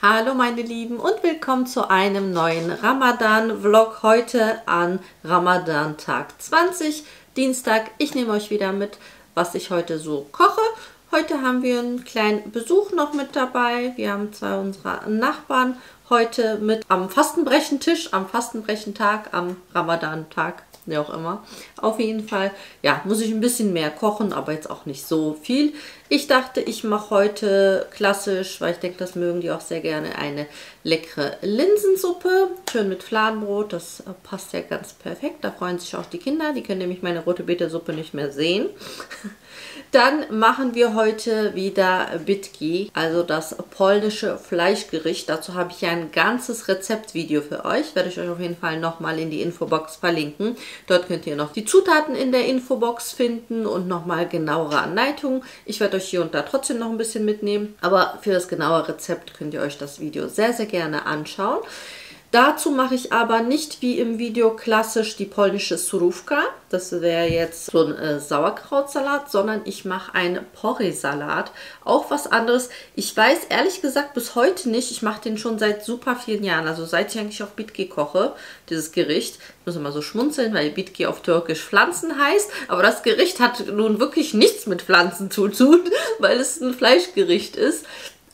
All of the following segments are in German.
Hallo meine Lieben und willkommen zu einem neuen Ramadan-Vlog heute an Ramadan-Tag 20, Dienstag. Ich nehme euch wieder mit, was ich heute so koche. Heute haben wir einen kleinen Besuch noch mit dabei. Wir haben zwei unserer Nachbarn heute mit am Fastenbrechentisch, am Fastenbrechentag, am Ramadan-Tag. Wie auch immer. Auf jeden Fall, ja, muss ich ein bisschen mehr kochen, aber jetzt auch nicht so viel. Ich dachte, ich mache heute klassisch, weil ich denke, das mögen die auch sehr gerne, eine leckere Linsensuppe. Schön mit Fladenbrot, das passt ja ganz perfekt. Da freuen sich auch die Kinder, die können nämlich meine rote Betesuppe nicht mehr sehen. Dann machen wir heute wieder Bitki, also das polnische Fleischgericht. Dazu habe ich ja ein ganzes Rezeptvideo für euch. Werde ich euch auf jeden Fall nochmal in die Infobox verlinken. Dort könnt ihr noch die Zutaten in der Infobox finden und nochmal genauere Anleitungen. Ich werde euch hier und da trotzdem noch ein bisschen mitnehmen. Aber für das genaue Rezept könnt ihr euch das Video sehr, sehr gerne anschauen. Dazu mache ich aber nicht wie im Video klassisch die polnische Surówka. Das wäre jetzt so ein Sauerkrautsalat, sondern ich mache einen Porree-Salat. Auch was anderes. Ich weiß ehrlich gesagt bis heute nicht, ich mache den schon seit super vielen Jahren, also seit ich eigentlich auch Bitki koche, dieses Gericht. Ich muss immer so schmunzeln, weil Bitki auf Türkisch Pflanzen heißt. Aber das Gericht hat nun wirklich nichts mit Pflanzen zu tun, weil es ein Fleischgericht ist.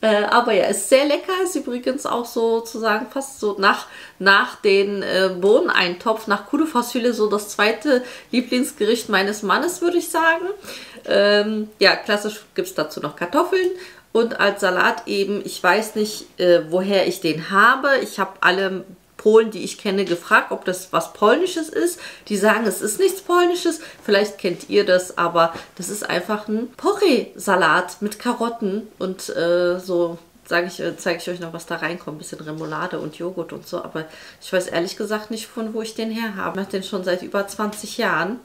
Aber ja, ist sehr lecker, ist übrigens auch sozusagen fast so nach den Bohneneintopf, nach Kudufassfilet so das zweite Lieblingsgericht meines Mannes, würde ich sagen. Ja, klassisch gibt es dazu noch Kartoffeln und als Salat eben, ich weiß nicht, woher ich den habe. Ich habe alle Polen, die ich kenne, gefragt, ob das was Polnisches ist. Die sagen, es ist nichts Polnisches. Vielleicht kennt ihr das, aber das ist einfach ein Porree-Salat mit Karotten und so zeige ich euch noch, was da reinkommt. Ein bisschen Remoulade und Joghurt und so, aber ich weiß ehrlich gesagt nicht, von wo ich den her habe. Ich mache den schon seit über 20 Jahren.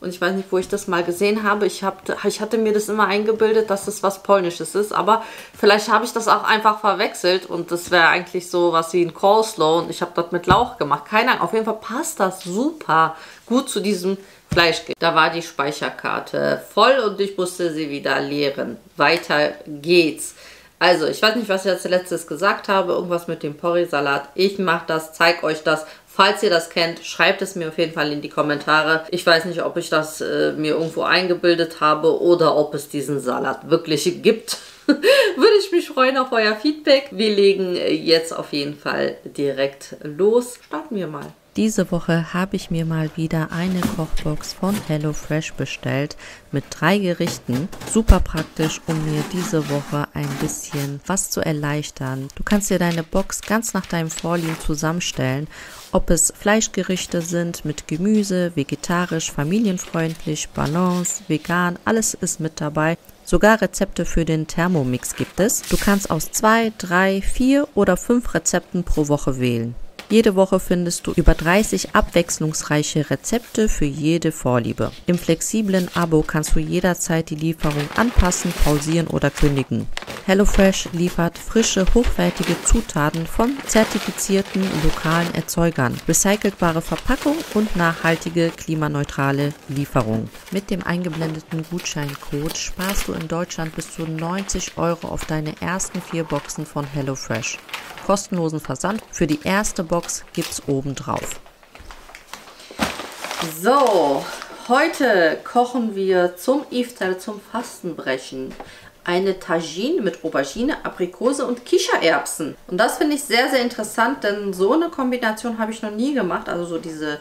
Und ich weiß nicht, wo ich das mal gesehen habe. Ich hatte mir das immer eingebildet, dass es was Polnisches ist. Aber vielleicht habe ich das auch einfach verwechselt. Und das wäre eigentlich so was wie ein Coleslaw. Und ich habe das mit Lauch gemacht. Keine Ahnung. Auf jeden Fall passt das super gut zu diesem Fleisch. Da war die Speicherkarte voll und ich musste sie wieder leeren. Weiter geht's. Also, ich weiß nicht, was ich als letztes gesagt habe. Irgendwas mit dem Porree-Salat. Ich mache das, zeige euch das. Falls ihr das kennt, schreibt es mir auf jeden Fall in die Kommentare. Ich weiß nicht, ob ich das mir irgendwo eingebildet habe oder ob es diesen Salat wirklich gibt. Würde ich mich freuen auf euer Feedback. Wir legen jetzt auf jeden Fall direkt los. Starten wir mal. Diese Woche habe ich mir mal wieder eine Kochbox von HelloFresh bestellt mit 3 Gerichten. Super praktisch, um mir diese Woche ein bisschen was zu erleichtern. Du kannst dir deine Box ganz nach deinem Vorlieben zusammenstellen, ob es Fleischgerichte sind mit Gemüse, vegetarisch, familienfreundlich, Balance, vegan, alles ist mit dabei. Sogar Rezepte für den Thermomix gibt es. Du kannst aus 2, 3, 4 oder 5 Rezepten pro Woche wählen. Jede Woche findest du über 30 abwechslungsreiche Rezepte für jede Vorliebe. Im flexiblen Abo kannst du jederzeit die Lieferung anpassen, pausieren oder kündigen. HelloFresh liefert frische, hochwertige Zutaten von zertifizierten lokalen Erzeugern, recycelbare Verpackung und nachhaltige, klimaneutrale Lieferung. Mit dem eingeblendeten Gutscheincode sparst du in Deutschland bis zu 90 € auf deine ersten 4 Boxen von HelloFresh. Kostenlosen Versand für die erste Box gibt's oben drauf. So, heute kochen wir zum Iftar, zum Fastenbrechen, eine Tagine mit Aubergine, Aprikose und Kichererbsen. Und das finde ich sehr, sehr interessant, denn so eine Kombination habe ich noch nie gemacht. Also so diese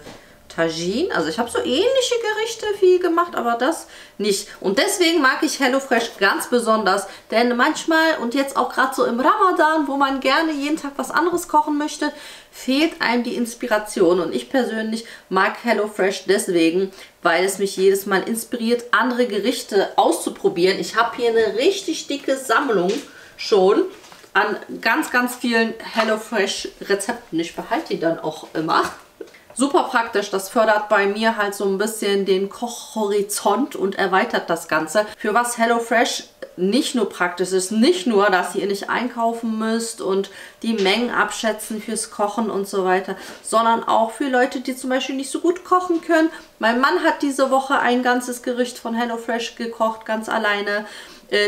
Tagine, also ich habe so ähnliche Gerichte viel gemacht, aber das nicht. Und deswegen mag ich HelloFresh ganz besonders, denn manchmal und jetzt auch gerade so im Ramadan, wo man gerne jeden Tag was anderes kochen möchte, fehlt einem die Inspiration. Und ich persönlich mag HelloFresh deswegen, weil es mich jedes Mal inspiriert, andere Gerichte auszuprobieren. Ich habe hier eine richtig dicke Sammlung schon an ganz, ganz vielen HelloFresh-Rezepten. Ich behalte die dann auch immer. Super praktisch, das fördert bei mir halt so ein bisschen den Kochhorizont und erweitert das Ganze. Für was HelloFresh nicht nur praktisch ist, nicht nur, dass ihr nicht einkaufen müsst und die Mengen abschätzen fürs Kochen und so weiter, sondern auch für Leute, die zum Beispiel nicht so gut kochen können. Mein Mann hat diese Woche ein ganzes Gericht von HelloFresh gekocht, ganz alleine.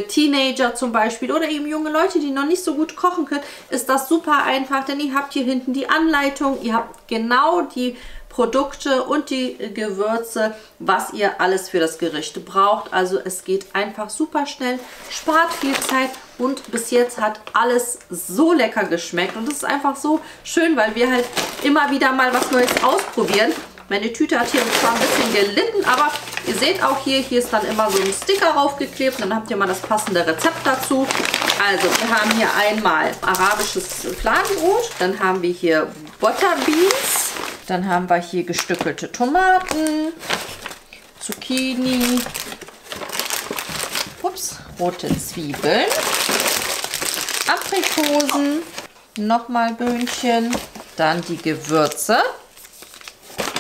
Teenager zum Beispiel oder eben junge Leute, die noch nicht so gut kochen können, ist das super einfach, denn ihr habt hier hinten die Anleitung, ihr habt genau die Produkte und die Gewürze, was ihr alles für das Gericht braucht. Also es geht einfach super schnell, spart viel Zeit und bis jetzt hat alles so lecker geschmeckt. Und das ist einfach so schön, weil wir halt immer wieder mal was Neues ausprobieren. Meine Tüte hat hier zwar ein bisschen gelitten, aber ihr seht auch hier ist dann immer so ein Sticker raufgeklebt. Dann habt ihr mal das passende Rezept dazu. Also wir haben hier einmal arabisches Fladenbrot, dann haben wir hier Butterbeans, dann haben wir hier gestückelte Tomaten, Zucchini, rote Zwiebeln, Aprikosen, nochmal Böhnchen, dann die Gewürze,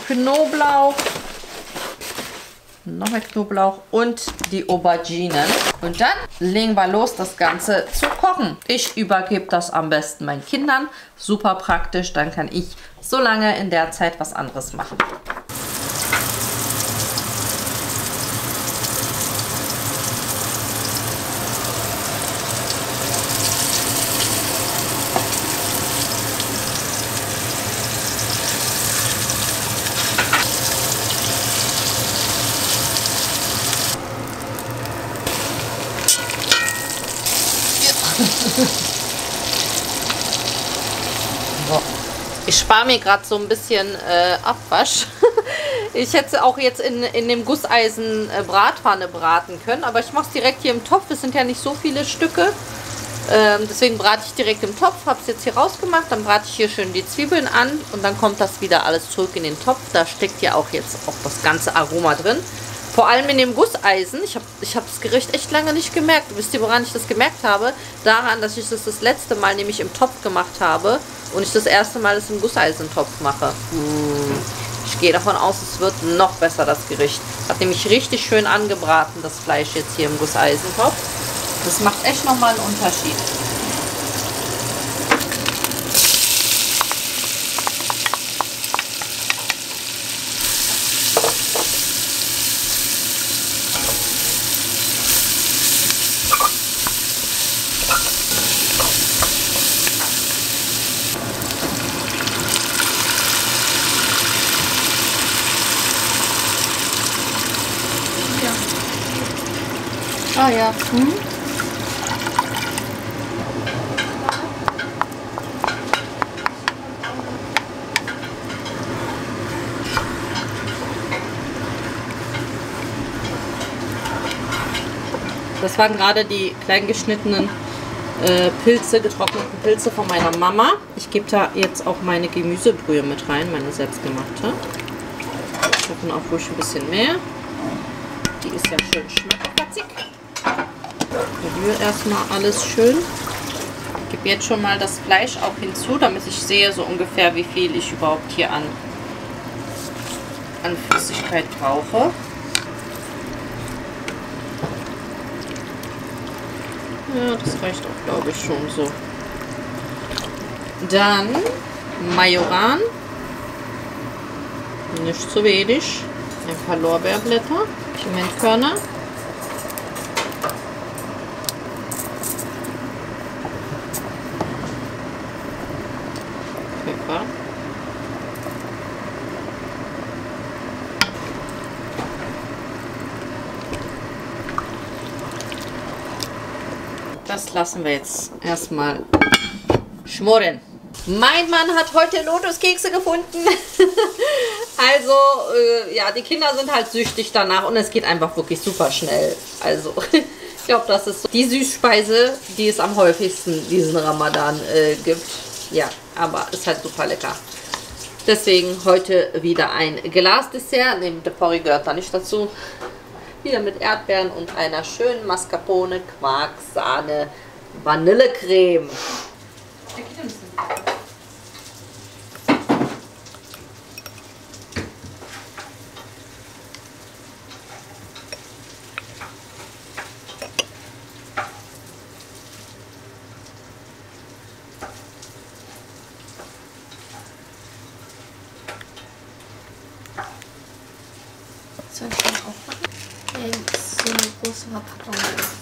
Knoblauch, noch mehr Knoblauch und die Auberginen. Und dann legen wir los, das Ganze zu kochen. Ich übergebe das am besten meinen Kindern. Super praktisch, dann kann ich so lange in der Zeit was anderes machen. Ich spare mir gerade so ein bisschen Abwasch. Ich hätte auch jetzt in dem Gusseisen Bratpfanne braten können, aber ich mache es direkt hier im Topf. Es sind ja nicht so viele Stücke. Deswegen brate ich direkt im Topf, habe es jetzt hier rausgemacht. Dann brate ich hier schön die Zwiebeln an und dann kommt das wieder alles zurück in den Topf. Da steckt ja auch jetzt auch das ganze Aroma drin. Vor allem in dem Gusseisen. Ich hab das Gericht echt lange nicht gemerkt. Wisst ihr, woran ich das gemerkt habe? Daran, dass ich das letzte Mal nämlich im Topf gemacht habe und ich das erste Mal das im Gusseisentopf mache. Ich gehe davon aus, es wird noch besser, das Gericht. Hat nämlich richtig schön angebraten, das Fleisch jetzt hier im Gusseisentopf. Das macht echt nochmal einen Unterschied. Ah ja. Das waren gerade die klein geschnittenen Pilze, getrockneten Pilze von meiner Mama. Ich gebe da jetzt auch meine Gemüsebrühe mit rein, meine selbstgemachte. Davon auch ruhig ein bisschen mehr. Die ist ja schön schmackpatzig. Rühre erstmal alles schön. Ich gebe jetzt schon mal das Fleisch auch hinzu, damit ich sehe so ungefähr, wie viel ich überhaupt hier an Flüssigkeit brauche. Ja, das reicht auch, glaube ich, schon so. Dann Majoran. Nicht zu wenig. Ein paar Lorbeerblätter. Pimentkörner. Pfeffer. Das lassen wir jetzt erstmal schmoren. Mein Mann hat heute Lotuskekse gefunden. Also, ja, die Kinder sind halt süchtig danach und es geht einfach wirklich super schnell. Also, ich glaube, das ist so die Süßspeise, die es am häufigsten diesen Ramadan gibt. Ja, aber ist halt super lecker. Deswegen heute wieder ein Glasdessert. Neben der Porree gehört da nicht dazu. Wieder mit Erdbeeren und einer schönen Mascarpone, Quark, Sahne, Vanillecreme. Soll ich das aufmachen? so eine große Verpackung ist.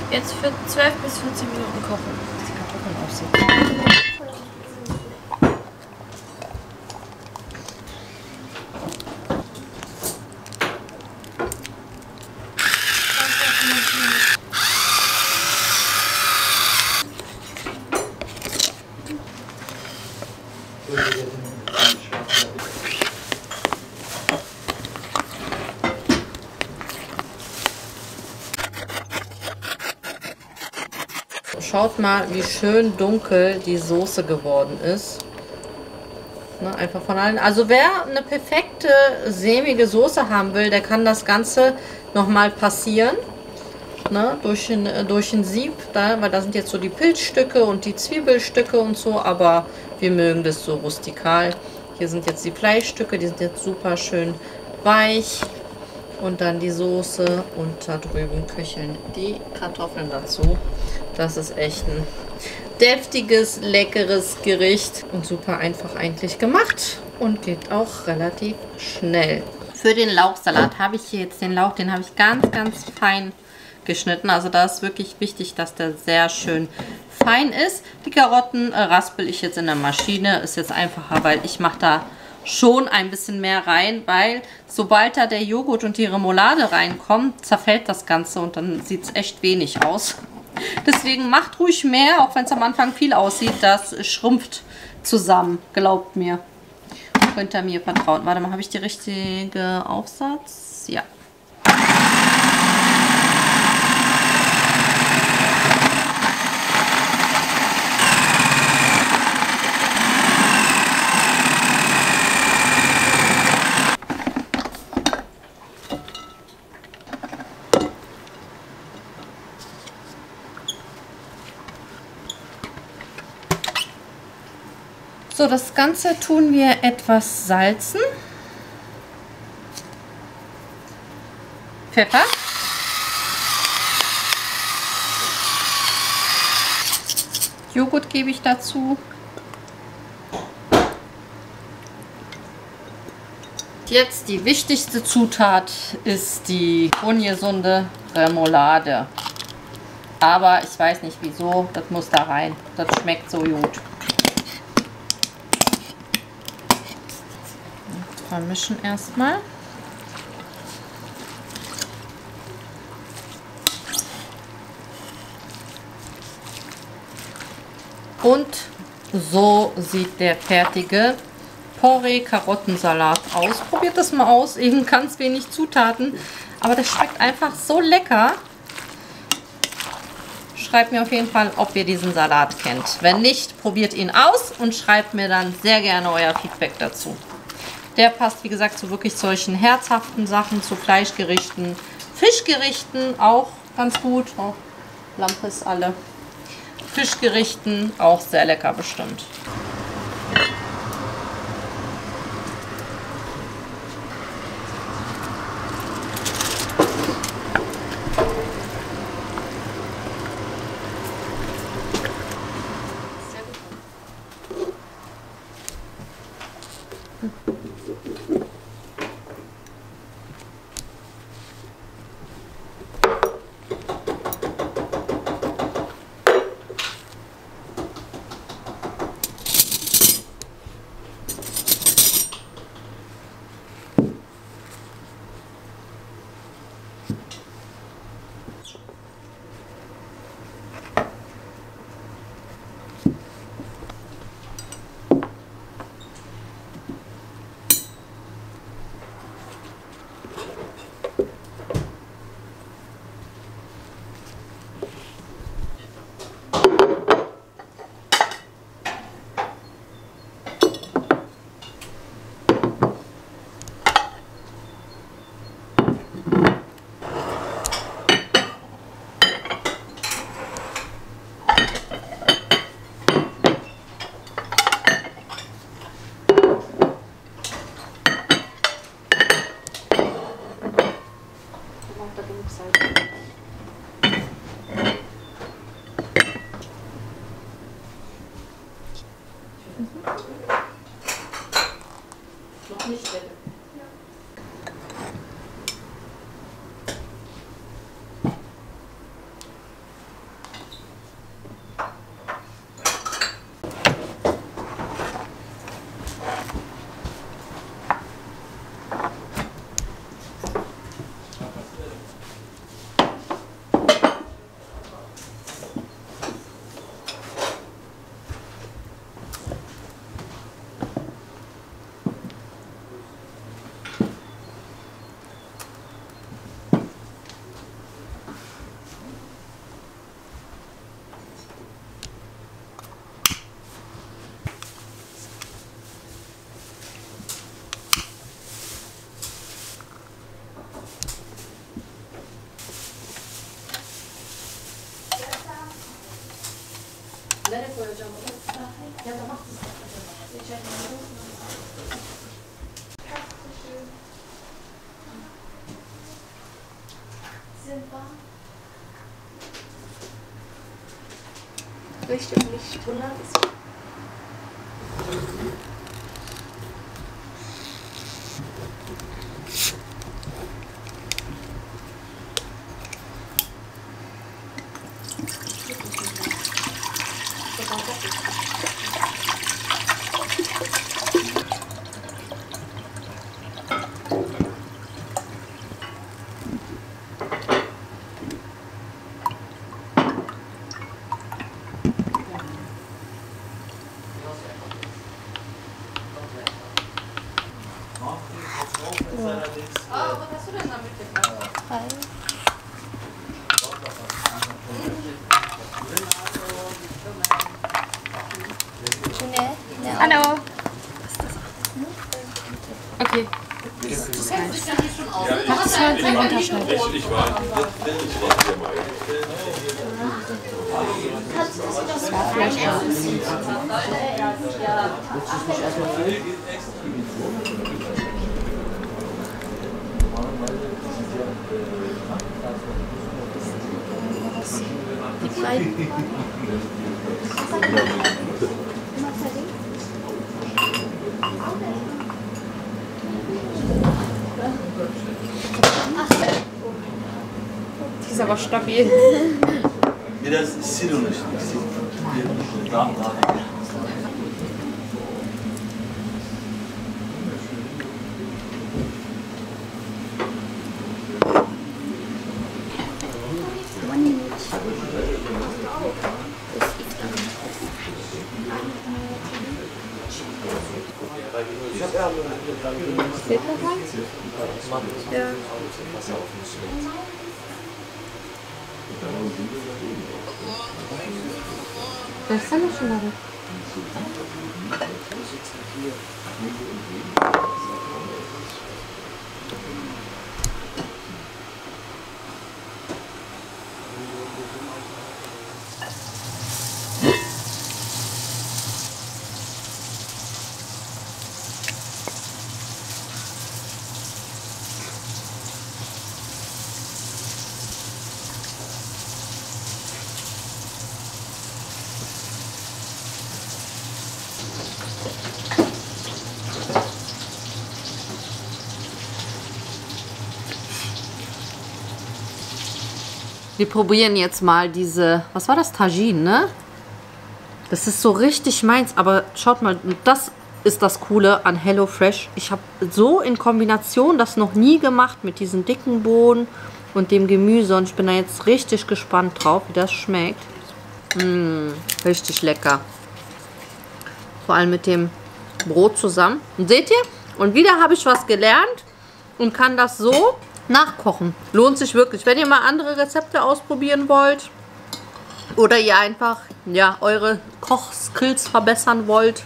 Jetzt für 12 bis 14 Minuten kochen, bis die Kartoffeln aussehen. Schaut mal, wie schön dunkel die Soße geworden ist. Ne, einfach von allen. Also wer eine perfekte sämige Soße haben will, der kann das Ganze nochmal passieren. Ne, durch ein Sieb, weil da sind jetzt so die Pilzstücke und die Zwiebelstücke und so, aber wir mögen das so rustikal. Hier sind jetzt die Fleischstücke, die sind jetzt super schön weich. Und dann die Soße und da drüben köcheln die Kartoffeln dazu. Das ist echt ein deftiges, leckeres Gericht und super einfach eigentlich gemacht und geht auch relativ schnell. Für den Lauchsalat habe ich hier jetzt den Lauch, den habe ich ganz, ganz fein geschnitten. Also da ist wirklich wichtig, dass der sehr schön fein ist. Die Karotten raspel ich jetzt in der Maschine. Ist jetzt einfacher, weil ich mache da schon ein bisschen mehr rein, weil sobald da der Joghurt und die Remoulade reinkommt, zerfällt das Ganze und dann sieht es echt wenig aus. Deswegen macht ruhig mehr, auch wenn es am Anfang viel aussieht, das schrumpft zusammen, glaubt mir. Könnt ihr mir vertrauen. Warte mal, habe ich die richtige Aufsatz? Ja. So, das Ganze tun wir etwas salzen. Pfeffer. Joghurt gebe ich dazu. Jetzt die wichtigste Zutat ist die ungesunde Remoulade. Aber ich weiß nicht wieso, das muss da rein. Das schmeckt so gut. Vermischen erstmal. Und so sieht der fertige Porree-Karottensalat aus. Probiert das mal aus, eben ganz wenig Zutaten, aber das schmeckt einfach so lecker. Schreibt mir auf jeden Fall, ob ihr diesen Salat kennt. Wenn nicht, probiert ihn aus und schreibt mir dann sehr gerne euer Feedback dazu. Der passt, wie gesagt, zu wirklich solchen herzhaften Sachen, zu Fleischgerichten, Fischgerichten auch ganz gut. Oh, Lampe ist alle. Fischgerichten auch sehr lecker bestimmt. Noch nicht bitte. Nereye koyacağım onu? Ya da bak. Richtung Licht. Wundert es. Was hast du denn da mitgebracht? Hallo. Okay. Das soll sie runterschneiden. Ich war hier mal. Das war vielleicht auch ein bisschen. Die beiden. Die ist aber stabil. Biraz sil onu işte. Sil. Daha. Steht noch was? Ja. Versene şunları. Wir probieren jetzt mal diese, was war das? Tagine, ne? Das ist so richtig meins, aber schaut mal, das ist das Coole an HelloFresh. Ich habe so in Kombination das noch nie gemacht mit diesen dicken Bohnen und dem Gemüse und ich bin da jetzt richtig gespannt drauf, wie das schmeckt. Richtig lecker. Vor allem mit dem Brot zusammen. Und seht ihr? Und wieder habe ich was gelernt und kann das so nachkochen. Lohnt sich wirklich. Wenn ihr mal andere Rezepte ausprobieren wollt oder ihr einfach ja eure Kochskills verbessern wollt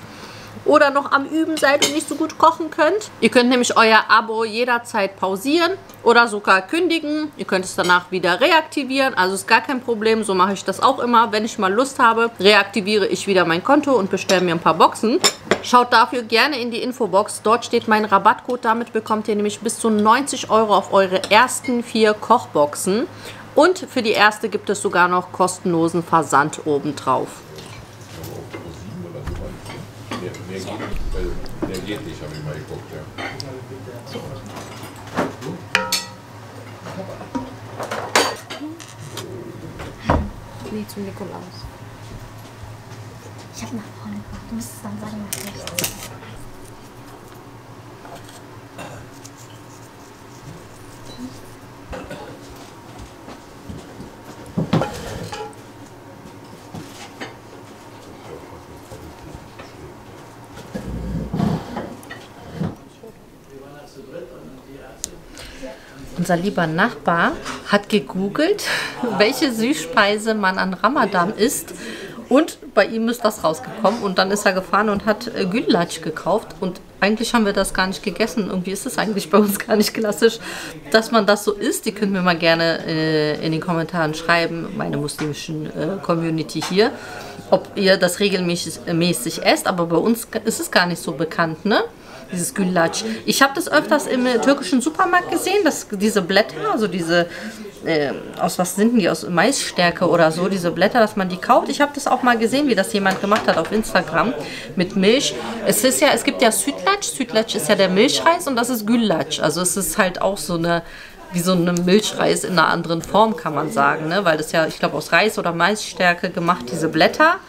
oder noch am Üben seid und nicht so gut kochen könnt. Ihr könnt nämlich euer Abo jederzeit pausieren oder sogar kündigen. Ihr könnt es danach wieder reaktivieren. Also ist gar kein Problem. So mache ich das auch immer. Wenn ich mal Lust habe, reaktiviere ich wieder mein Konto und bestelle mir ein paar Boxen. Schaut dafür gerne in die Infobox. Dort steht mein Rabattcode. Damit bekommt ihr nämlich bis zu 90 € auf eure ersten 4 Kochboxen. Und für die erste gibt es sogar noch kostenlosen Versand obendrauf. Der geht nicht, habe ich mal geguckt, ja. Nee, zum Nikolaus. Ich habe nach vorne gemacht. Du musst es dann sagen nach rechts. Unser lieber Nachbar hat gegoogelt, welche Süßspeise man an Ramadan isst. Und bei ihm ist das rausgekommen. Und dann ist er gefahren und hat Güllaç gekauft. Und eigentlich haben wir das gar nicht gegessen. Irgendwie ist es eigentlich bei uns gar nicht klassisch, dass man das so isst. Die könnt mir mal gerne in den Kommentaren schreiben, meine muslimischen Community hier, ob ihr das regelmäßig esst. Aber bei uns ist es gar nicht so bekannt, ne? Dieses Güllaç. Ich habe das öfters im türkischen Supermarkt gesehen, dass diese Blätter, also diese, aus was sind die, aus Maisstärke oder so, diese Blätter, dass man die kauft. Ich habe das auch mal gesehen, wie das jemand gemacht hat auf Instagram mit Milch. Es gibt ja Sütlaç. Sütlaç ist ja der Milchreis und das ist Güllaç. Also es ist halt auch so eine, wie so eine Milchreis in einer anderen Form, kann man sagen, ne? Weil das ja, ich glaube, aus Reis oder Maisstärke gemacht, diese Blätter.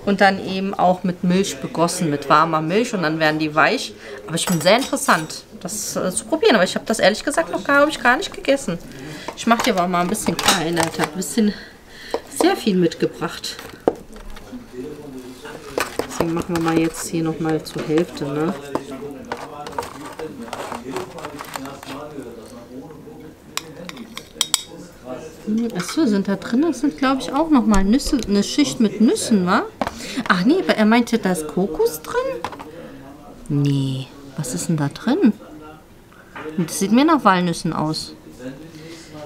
Und dann eben auch mit Milch begossen, mit warmer Milch und dann werden die weich. Aber ich finde sehr interessant, das zu probieren. Aber ich habe das ehrlich gesagt noch gar nicht gegessen. Ich mache dir aber mal ein bisschen kleiner. Ich habe sehr viel mitgebracht. Deswegen machen wir mal jetzt hier nochmal zur Hälfte, ne? Achso, sind da drin? Das sind, glaube ich, auch nochmal Nüsse, eine Schicht mit Nüssen, wa? Ach nee, er meinte, da ist Kokos drin? Nee, was ist denn da drin? Das sieht mir nach Walnüssen aus.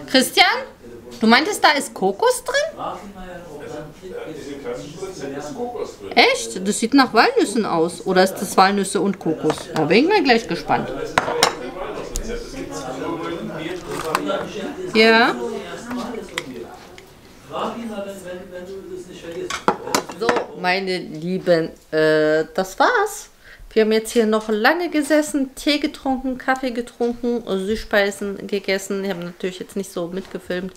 Christian, du meintest, da ist Kokos drin? Echt? Das sieht nach Walnüssen aus. Oder ist das Walnüsse und Kokos? Da bin ich mal gleich gespannt. Ja. So, meine Lieben, das war's. Wir haben jetzt hier noch lange gesessen, Tee getrunken, Kaffee getrunken, Süßspeisen gegessen. Ich habe natürlich jetzt nicht so mitgefilmt.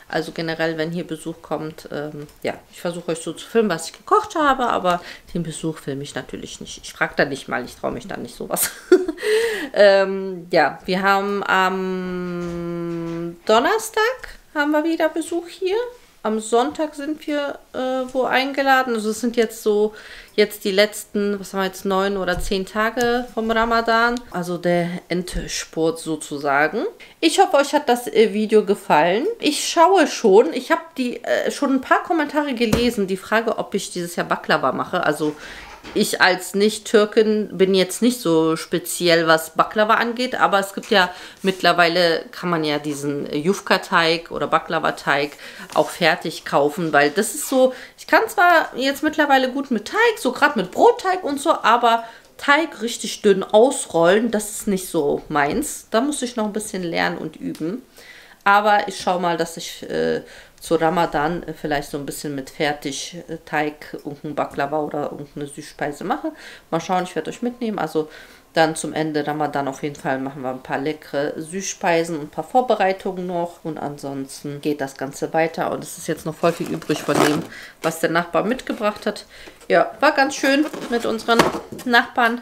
Also generell, wenn hier Besuch kommt, ja, ich versuche euch so zu filmen, was ich gekocht habe, aber den Besuch filme ich natürlich nicht. Ich frage da nicht mal, ich traue mich da nicht sowas. Ja, wir haben am Donnerstag haben wir wieder Besuch hier. Am Sonntag sind wir wo eingeladen. Also es sind jetzt die letzten, was haben wir jetzt, 9 oder 10 Tage vom Ramadan. Also der Endspurt sozusagen. Ich hoffe, euch hat das Video gefallen. Ich schaue schon. Ich habe schon ein paar Kommentare gelesen. Die Frage, ob ich dieses Jahr Baklava mache. Also ich als Nicht-Türkin bin jetzt nicht so speziell, was Baklava angeht, aber es gibt ja mittlerweile, kann man ja diesen Yufka-Teig oder Baklava-Teig auch fertig kaufen, weil das ist so, ich kann zwar jetzt mittlerweile gut mit Teig, so gerade mit Brotteig und so, aber Teig richtig dünn ausrollen, das ist nicht so meins. Da muss ich noch ein bisschen lernen und üben. Aber ich schaue mal, dass ich zu Ramadan vielleicht so ein bisschen mit Fertigteig irgendein Baklava oder irgendeine Süßspeise mache. Mal schauen, ich werde euch mitnehmen. Also dann zum Ende Ramadan auf jeden Fall machen wir ein paar leckere Süßspeisen und ein paar Vorbereitungen noch. Und ansonsten geht das Ganze weiter. Und es ist jetzt noch voll viel übrig von dem, was der Nachbar mitgebracht hat. Ja, war ganz schön mit unseren Nachbarn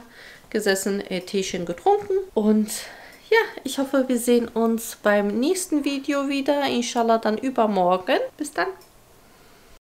gesessen, Teechen getrunken. Und ja, ich hoffe, wir sehen uns beim nächsten Video wieder. Inshallah dann übermorgen. Bis dann.